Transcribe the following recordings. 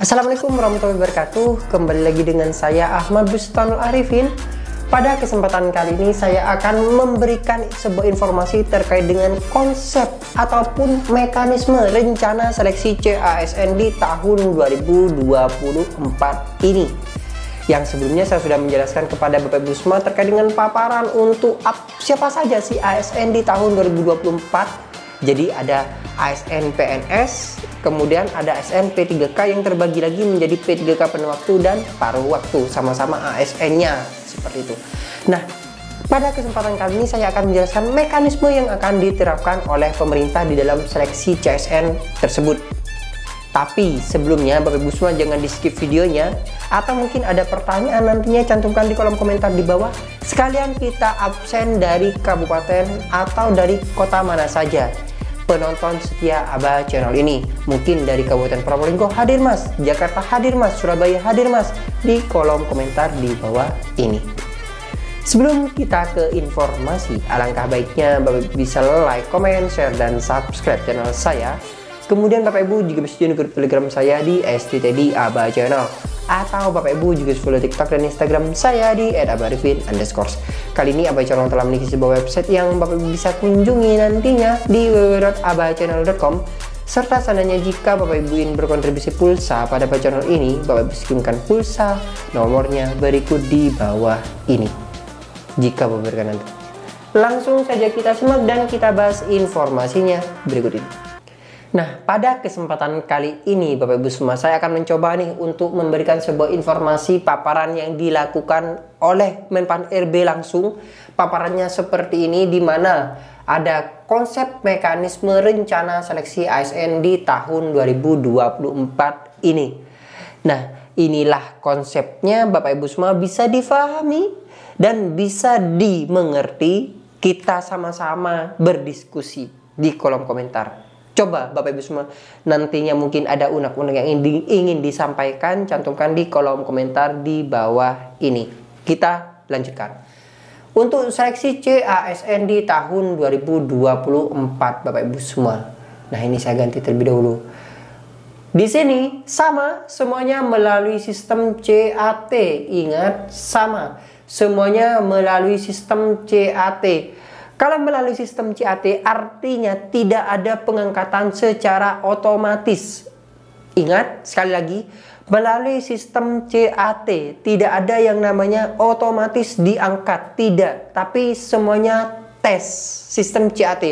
Assalamualaikum warahmatullahi wabarakatuh. Kembali lagi dengan saya Ahmad Bustanul Arifin. Pada kesempatan kali ini saya akan memberikan sebuah informasi terkait dengan konsep ataupun mekanisme rencana seleksi CASN di tahun 2024 ini. Yang sebelumnya saya sudah menjelaskan kepada Bapak Ibu semua terkait dengan paparan untuk siapa saja sih ASN di tahun 2024. Jadi ada ASN PNS, kemudian ada ASN P3K yang terbagi lagi menjadi P3K penuh waktu dan paruh waktu, sama-sama ASN-nya seperti itu. Nah, pada kesempatan kali ini saya akan menjelaskan mekanisme yang akan diterapkan oleh pemerintah di dalam seleksi CASN tersebut. Tapi sebelumnya Bapak Ibu semua jangan di skip videonya, atau mungkin ada pertanyaan nantinya cantumkan di kolom komentar di bawah. Sekalian kita absen dari kabupaten atau dari kota mana saja penonton setia Aba channel ini. Mungkin dari Kabupaten Probolinggo hadir mas, Jakarta hadir mas, Surabaya hadir mas, di kolom komentar di bawah ini. Sebelum kita ke informasi, alangkah baiknya Bapak bisa like, comment, share, dan subscribe channel saya. Kemudian Bapak Ibu juga bisa join grup Telegram saya di STTD Aba Channel, atau Bapak Ibu juga follow TikTok dan Instagram saya di @abarifin_. Kali ini Aba Channel telah memiliki sebuah website yang Bapak Ibu bisa kunjungi nantinya di www.abachannel.com. Serta seandainya jika Bapak Ibu ingin berkontribusi pulsa pada Aba Channel ini, Bapak Ibu kirimkan pulsa nomornya berikut di bawah ini. Jika Bapak berkenan, langsung saja kita simak dan kita bahas informasinya berikut ini. Nah, pada kesempatan kali ini Bapak Ibu semua, saya akan mencoba nih untuk memberikan sebuah informasi paparan yang dilakukan oleh Menpan RB langsung. Paparannya seperti ini, di mana ada konsep mekanisme rencana seleksi ASN di tahun 2024 ini. Nah, inilah konsepnya Bapak Ibu semua, bisa difahami dan bisa dimengerti. Kita sama-sama berdiskusi di kolom komentar. Coba Bapak Ibu semua, nantinya mungkin ada unek-unek yang ingin disampaikan, cantumkan di kolom komentar di bawah ini. Kita lanjutkan. Untuk seleksi CASN di tahun 2024 Bapak Ibu semua. Nah, ini saya ganti terlebih dahulu. Di sini sama semuanya melalui sistem CAT. Ingat, sama semuanya melalui sistem CAT. Kalau melalui sistem CAT artinya tidak ada pengangkatan secara otomatis. Ingat sekali lagi, melalui sistem CAT tidak ada yang namanya otomatis diangkat, tidak. Tapi semuanya tes sistem CAT.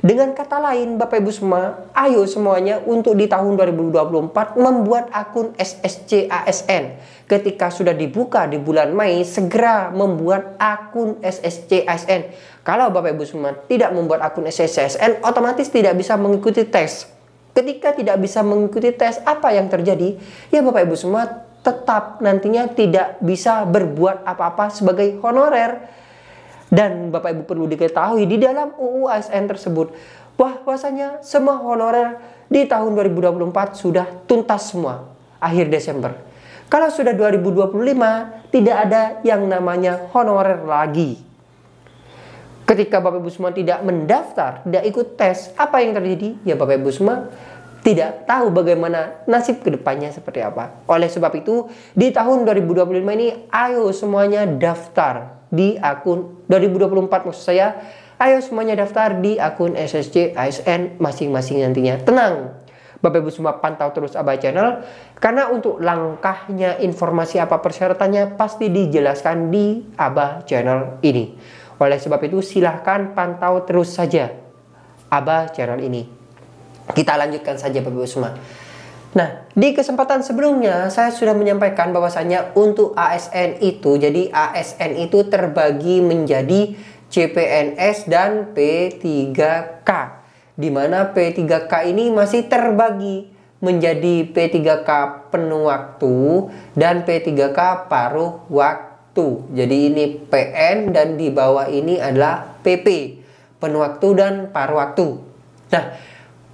Dengan kata lain Bapak Ibu semua, ayo semuanya untuk di tahun 2024 membuat akun SSC ASN. Ketika sudah dibuka di bulan Mei, segera membuat akun SSC ASN. Kalau Bapak Ibu semua tidak membuat akun SSC ASN, otomatis tidak bisa mengikuti tes. Ketika tidak bisa mengikuti tes, apa yang terjadi? Ya Bapak Ibu semua tetap nantinya tidak bisa berbuat apa-apa sebagai honorer. Dan Bapak Ibu perlu diketahui di dalam UU ASN tersebut bahwasanya semua honorer di tahun 2024 sudah tuntas semua akhir Desember. Kalau sudah 2025 tidak ada yang namanya honorer lagi. Ketika Bapak Ibu semua tidak mendaftar, tidak ikut tes, apa yang terjadi? Ya Bapak Ibu semua tidak tahu bagaimana nasib kedepannya seperti apa. Oleh sebab itu di tahun 2025 ini ayo semuanya daftar di akun 2024 maksud saya. Ayo semuanya daftar di akun SSC ASN masing-masing nantinya. Tenang Bapak Ibu semua, pantau terus Aba Channel, karena untuk langkahnya informasi apa persyaratannya pasti dijelaskan di Aba Channel ini. Oleh sebab itu silahkan pantau terus saja Aba Channel ini. Kita lanjutkan saja Bapak Ibu semua. Nah, di kesempatan sebelumnya saya sudah menyampaikan bahwasanya untuk ASN itu, jadi ASN itu terbagi menjadi CPNS dan P3K. Di mana P3K ini masih terbagi menjadi P3K penuh waktu dan P3K paruh waktu. Jadi ini PN dan di bawah ini adalah PP, penuh waktu dan paruh waktu. Nah,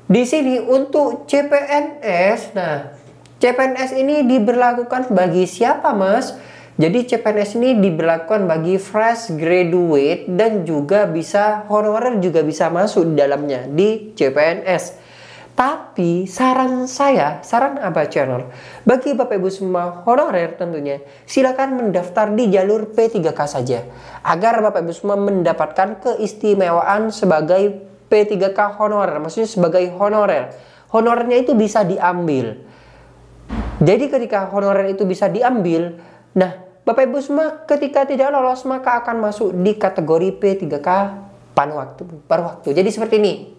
di sini untuk CPNS, nah CPNS ini diberlakukan bagi siapa Mas? Jadi CPNS ini diberlakukan bagi fresh graduate dan juga bisa honorer juga bisa masuk di dalamnya di CPNS. Tapi saran saya, saran Abah Channel, bagi Bapak Ibu semua honorer tentunya, silakan mendaftar di jalur P3K saja. Agar Bapak Ibu semua mendapatkan keistimewaan sebagai P3K honorer, maksudnya sebagai honorer. Honorernya itu bisa diambil. Jadi ketika honorer itu bisa diambil, nah Bapak Ibu semua ketika tidak lolos maka akan masuk di kategori P3K paruh waktu. Jadi seperti ini.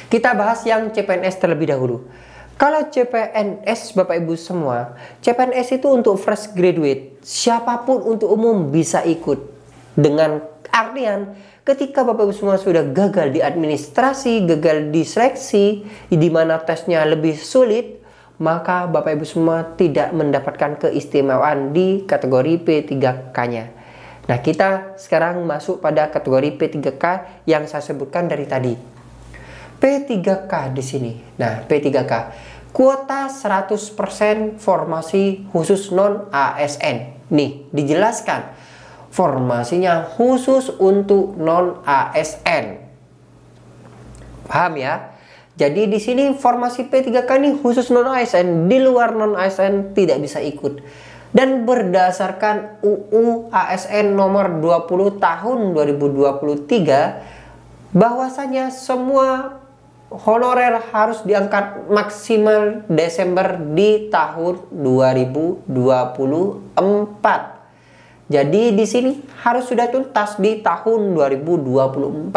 Kita bahas yang CPNS terlebih dahulu. Kalau CPNS Bapak Ibu semua, CPNS itu untuk fresh graduate. Siapapun untuk umum bisa ikut. Dengan artian ketika Bapak Ibu semua sudah gagal di administrasi, gagal di seleksi, di mana tesnya lebih sulit, maka Bapak Ibu semua tidak mendapatkan keistimewaan di kategori P3K-nya. Nah, kita sekarang masuk pada kategori P3K yang saya sebutkan dari tadi. P3K di sini. Nah, P3K kuota 100% formasi khusus non ASN. Nih, dijelaskan. Formasinya khusus untuk non ASN. Paham ya? Jadi di sini formasi P3K ini khusus non ASN, di luar non ASN tidak bisa ikut. Dan berdasarkan UU ASN nomor 20 tahun 2023 bahwasanya semua honorer harus diangkat maksimal Desember di tahun 2024. Jadi di sini harus sudah tuntas di tahun 2024.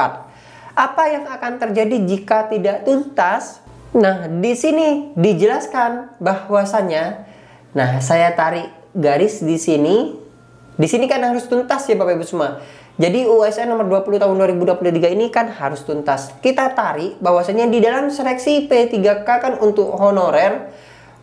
Apa yang akan terjadi jika tidak tuntas? Nah, di sini dijelaskan bahwasanya, nah saya tarik garis di sini. Di sini kan harus tuntas ya Bapak Ibu semua. Jadi UASN nomor 20 tahun 2023 ini kan harus tuntas. Kita tarik bahwasanya di dalam seleksi P3K kan untuk honorer,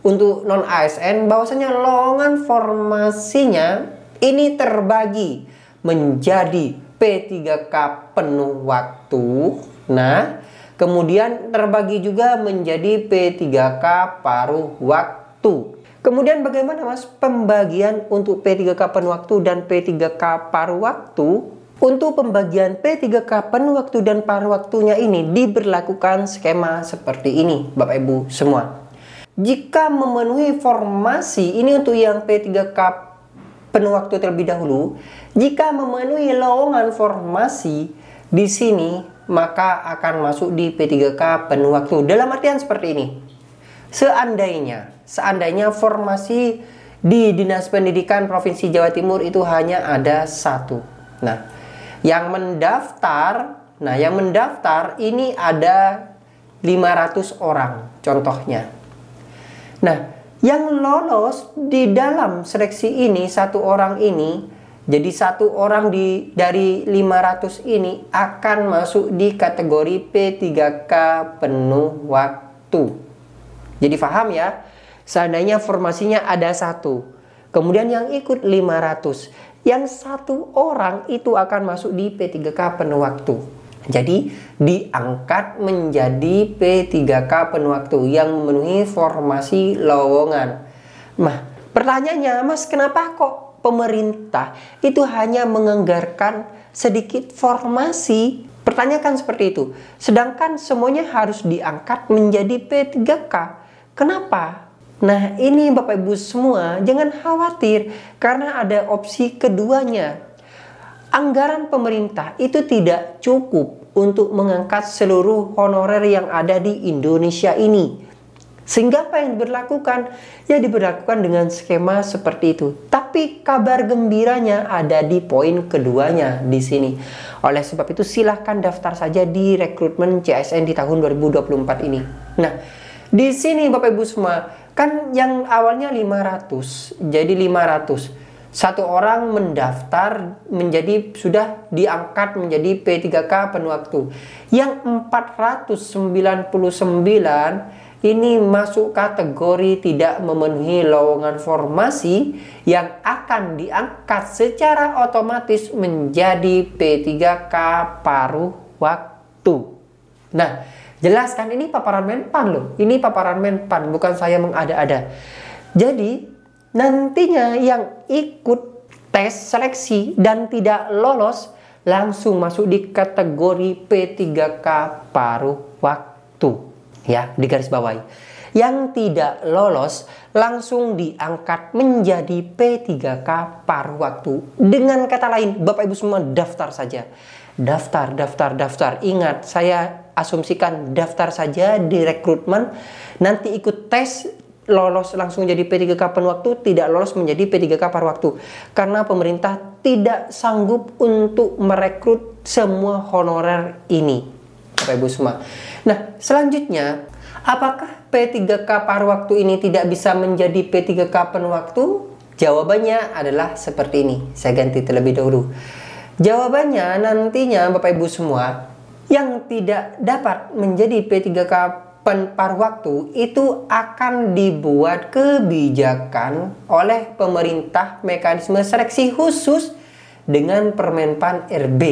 untuk non ASN, bahwasanya lowongan formasinya ini terbagi menjadi P3K penuh waktu. Nah, kemudian terbagi juga menjadi P3K paruh waktu. Kemudian bagaimana Mas pembagian untuk P3K penuh waktu dan P3K paruh waktu? Untuk pembagian P3K penuh waktu dan paruh waktunya ini diberlakukan skema seperti ini Bapak Ibu semua. Jika memenuhi formasi ini untuk yang P3K penuh waktu terlebih dahulu, jika memenuhi lowongan formasi di sini maka akan masuk di P3K penuh waktu. Dalam artian seperti ini. Seandainya formasi di Dinas Pendidikan Provinsi Jawa Timur itu hanya ada satu. Nah, yang mendaftar ini ada 500 orang contohnya. Nah, yang lolos di dalam seleksi ini satu orang ini, jadi satu orang dari 500 ini akan masuk di kategori P3K penuh waktu. Jadi paham ya? Seandainya formasinya ada satu, kemudian yang ikut 500. Yang satu orang itu akan masuk di P3K penuh waktu. Jadi diangkat menjadi P3K penuh waktu yang memenuhi formasi lowongan. Nah, pertanyaannya, Mas, kenapa kok pemerintah itu hanya menganggarkan sedikit formasi? Pertanyakan seperti itu. Sedangkan semuanya harus diangkat menjadi P3K. Kenapa? Nah, ini Bapak Ibu semua jangan khawatir karena ada opsi keduanya. Anggaran pemerintah itu tidak cukup untuk mengangkat seluruh honorer yang ada di Indonesia ini. Sehingga apa yang diberlakukan? Ya diberlakukan dengan skema seperti itu. Tapi kabar gembiranya ada di poin keduanya di sini. Oleh sebab itu silahkan daftar saja di rekrutmen CSN di tahun 2024 ini. Nah, di sini Bapak Ibu semua, kan yang awalnya 500, jadi 500. Satu orang mendaftar menjadi sudah diangkat menjadi P3K penuh waktu. Yang 499 ini masuk kategori tidak memenuhi lowongan formasi yang akan diangkat secara otomatis menjadi P3K paruh waktu. Nah, jelaskan ini paparan Menpan loh. Ini paparan Menpan, bukan saya mengada-ada. Jadi nantinya yang ikut tes seleksi dan tidak lolos langsung masuk di kategori P3K paruh waktu. Ya, digarisbawahi. Yang tidak lolos langsung diangkat menjadi P3K paruh waktu. Dengan kata lain, Bapak Ibu semua daftar saja. Daftar. Ingat, saya asumsikan daftar saja di rekrutmen, nanti ikut tes, lolos langsung jadi P3K penuh waktu, tidak lolos menjadi P3K paruh waktu. Karena pemerintah tidak sanggup untuk merekrut semua honorer ini, Bapak Ibu semua. Nah, selanjutnya, apakah P3K paruh waktu ini tidak bisa menjadi P3K penuh waktu? Jawabannya adalah seperti ini. Saya ganti terlebih dahulu. Jawabannya nantinya Bapak Ibu semua, yang tidak dapat menjadi P3K paruh waktu itu akan dibuat kebijakan oleh pemerintah mekanisme seleksi khusus dengan Permenpan RB.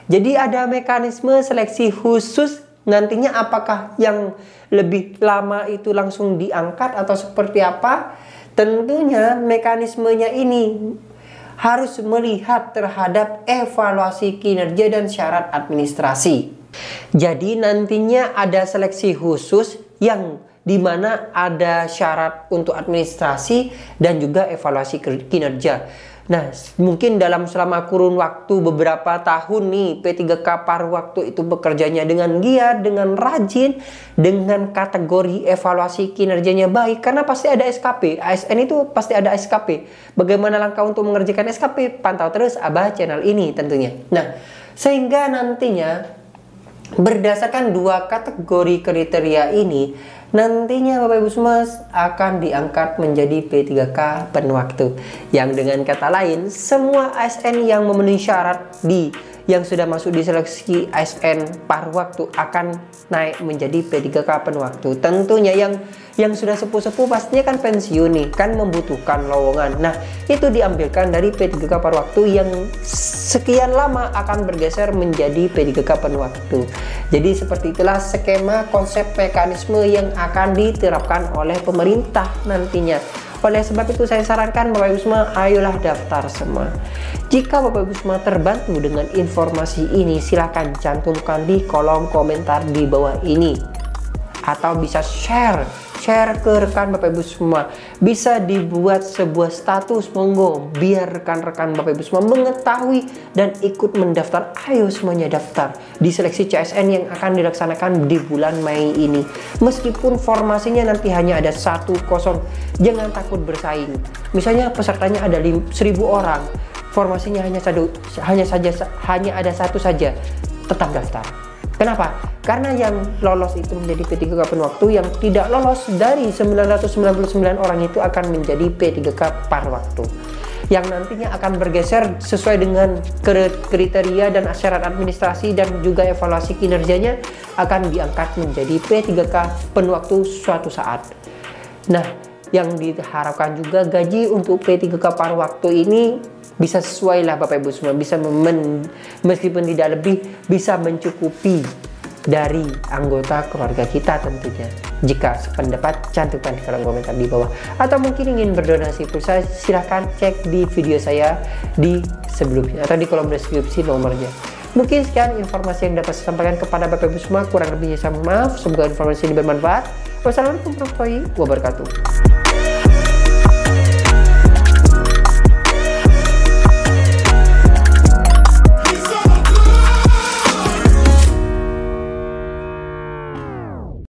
Jadi ada mekanisme seleksi khusus, nantinya apakah yang lebih lama itu langsung diangkat atau seperti apa? Tentunya mekanismenya ini harus melihat terhadap evaluasi kinerja dan syarat administrasi. Jadi nantinya ada seleksi khusus yang dimana ada syarat untuk administrasi dan juga evaluasi kinerja. Nah, mungkin selama kurun waktu beberapa tahun nih, P3K paruh waktu itu bekerjanya dengan giat, dengan rajin, dengan kategori evaluasi kinerjanya baik, karena pasti ada SKP. ASN itu pasti ada SKP. Bagaimana langkah untuk mengerjakan SKP? Pantau terus Abah channel ini tentunya. Nah, sehingga nantinya berdasarkan dua kategori kriteria ini, nantinya Bapak Ibu semua akan diangkat menjadi P3K penuh waktu. Yang dengan kata lain, semua ASN yang memenuhi syarat yang sudah masuk di seleksi ASN paruh waktu akan naik menjadi P3K penuh waktu. Tentunya yang sudah sepuh-sepuh pastinya kan pensiun nih, kan membutuhkan lowongan. Nah, itu diambilkan dari P3K paruh waktu yang sekian lama akan bergeser menjadi P3K penuh waktu. Jadi seperti itulah skema konsep mekanisme yang akan diterapkan oleh pemerintah nantinya. Oleh sebab itu saya sarankan Bapak Ibu semua, ayolah daftar semua. Jika Bapak Ibu semua terbantu dengan informasi ini, silahkan cantumkan di kolom komentar di bawah ini. Atau bisa share ke rekan Bapak Ibu semua. Bisa dibuat sebuah status, monggo, biar rekan-rekan Bapak Ibu semua mengetahui dan ikut mendaftar. Ayo semuanya daftar di seleksi CSN yang akan dilaksanakan di bulan Mei ini. Meskipun formasinya nanti hanya ada 1-0, jangan takut bersaing. Misalnya pesertanya ada 1.000 orang, formasinya hanya ada satu saja, tetap daftar. Kenapa? Karena yang lolos itu menjadi P3K penuh waktu, yang tidak lolos dari 999 orang itu akan menjadi P3K paruh waktu. Yang nantinya akan bergeser sesuai dengan kriteria dan syarat administrasi dan juga evaluasi kinerjanya akan diangkat menjadi P3K penuh waktu suatu saat. Nah, yang diharapkan juga gaji untuk P3K paruh waktu ini bisa sesuai lah Bapak Ibu semua, bisa meskipun tidak lebih, bisa mencukupi dari anggota keluarga kita tentunya. Jika sependapat, cantumkan di kolom komentar di bawah. Atau mungkin ingin berdonasi pulsa, silahkan cek di video saya di sebelumnya atau di kolom deskripsi nomornya. Mungkin sekian informasi yang dapat saya sampaikan kepada Bapak Ibu semua, kurang lebihnya saya mohon maaf. Semoga informasi ini bermanfaat. Wassalamualaikum warahmatullahi wabarakatuh.